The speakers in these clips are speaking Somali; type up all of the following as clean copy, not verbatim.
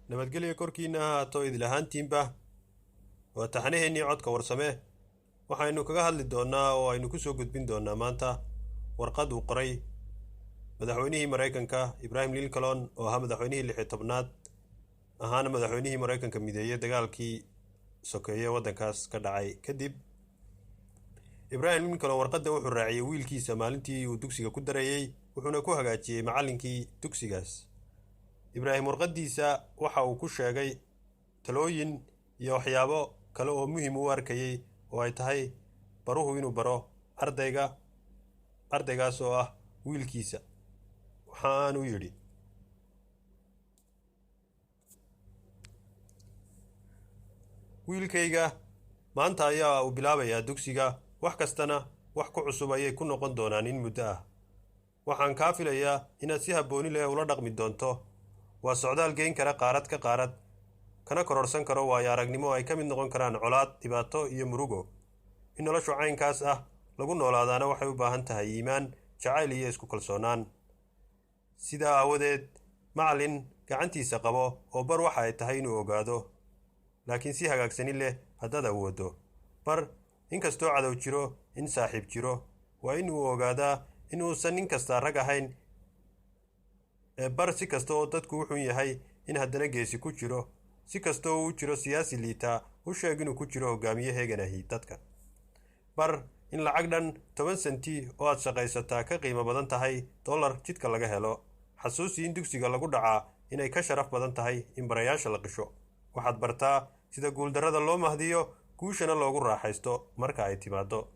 nabadgelyo korkiina ha ahaato idil ahaantiinba waa taxanaheennii codka warsame waxaynu kaga hadli doonnaa oo aynu ku soo gudbin doonnaa maanta warqad uu qoray madaxweynihii maraykanka Ibrahim Lincoln oo ahaa madaxweynihii 16aad ahaana madaxweynihii maraykanka mideeyay dagaalkii sokeeye waddankaas ka dhacay kadib. Ibrahim Lincoln warqadda wuxuu raaciyay wiilkiisa maalintii uu dugsiga ku darayay wuxuuna ku hagaajiyay macallinkii dugsigaas. Ibrahim warqaddiisa waxa uu ku sheegay talooyin iyo waxyaabo kale oo muhiim u arkayay oo ay tahay baruhu inuu baro ardaygaas oo ah wiilkiisa. waxaan u yidhi wiilkayga maanta ayaa uu bilaabayaa dugsiga, wax kastana wax ku cusub ayay ku noqon doonaan in muddo ah. waxaan kaa filayaa inaad si habbooni leh ula dhaqmi doonto. waa socdaal geyn kara qaarad ka qaarad, kana kororsan karo waayo aragnimo ay ka mid noqon karaan colaad, dhibaato iyo murugo. in noloshu caynkaas ah lagu noolaadaana waxay u baahan tahay iimaan, jacayl iyo isku kalsoonaan. sidaa aawadeed macallin gacantiisa qabo oo bar waxa ay tahay inuu ogaado, laakiin si hagaagsanin leh haddaad awooddo. bar inkastoo cadow jiro in saaxiib jiro. waa in uu ogaadaa in uusan nin kasta rag ahayn. bar si kasta oo dadku u xun yahay in haddana geesi ku jiro. si kasta oo uu jiro siyaasi liitaa, u sheeg inuu ku jiro hogaamiye heeganahi dadka. bar in lacag dhan 10 senti oo aad shaqaysataa ka qiimo badan tahay dollar jidka laga helo. xasuusi in dugsiga lagu dhacaa inay ka sharaf badan tahay in barayaasha la qisho. waxaad bartaa sida guuldarrada loo mahdiyo, guushana loogu raaxaysto marka ay timaado.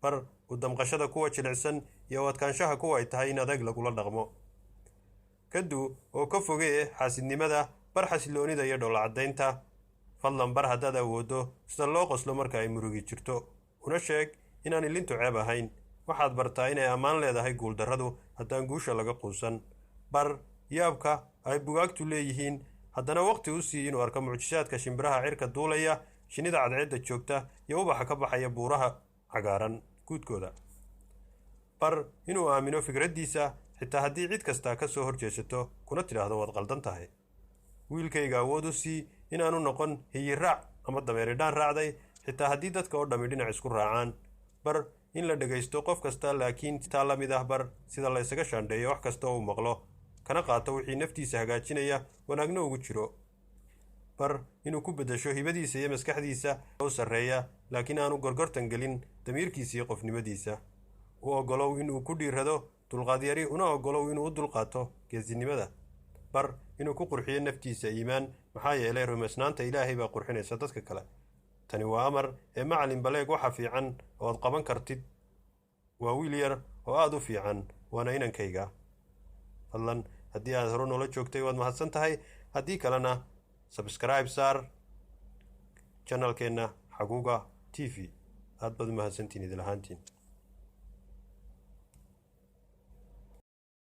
bar u damqashada kuwa jilicsan iyo adkaanshaha kuwa ay tahay in adag lagula dhaqmo. kadu oo ka fogee xaasidnimada, bar xasiloonida iyo dhoolla-caddaynta. fadlan bar haddaad awooddo sida loo qoslo marka ay murugi jirto. una sheeg inaan ilintu ceeb ahayn. waxaad bartaa inay ammaan leedahay guuldarradu haddaan guusha laga quusan. bar yaabka ay bugaagtu leeyihiin, haddana waqti u sii inuu arko mucjisaadka shimbiraha cirka duulaya, shinnida cadceedda joogta iyo ubaxa ka baxaya buuraha cagaaran guudkooda. bar inuu aamino fikraddiisa xitaa haddii cid kasta ka soo horjeesato kuna tidhaahdo waad qaldan tahay. wiilkayga awood u sii inaanu noqon hiyiraac ama dameeridhaan raacday, xitaa haddii dadka oo dhammi dhinac isku raacaan. bar in la dhegaysto qof kasta, laakiin taa la mid ah bar sida la ysaga shaandheeyo wax kasta oo uu maqlo, kana qaato wixii naftiisa hagaajinaya wanaagna ugu jiro. bar inuu ku beddesho hibadiisa iyo maskaxdiisa u sarreeya, laakiin aanu gorgortan gelin damiirkiisa iyo qofnimadiisa. u oggolow inuu ku dhiirrado dulqaadyari, una oggolow inuu u dulqaato geesinimada. bar inuu ku qurxiyo naftiisa iimaan, maxaa yeelay rumaysnaanta ilaahay baa qurxinaysa dadka kale. tani waa amar ee macallin baleeg waxa fiican oo aad qaban kartid. waa wiil yar oo aad u fiican, waana inankayga. fadlan haddii aad hore noola joogtay waad mahadsan tahay, haddii kalena sabskribe saar janalkeenna Xaguuga TV. aad baad u mahadsantiin idil ahaantiin.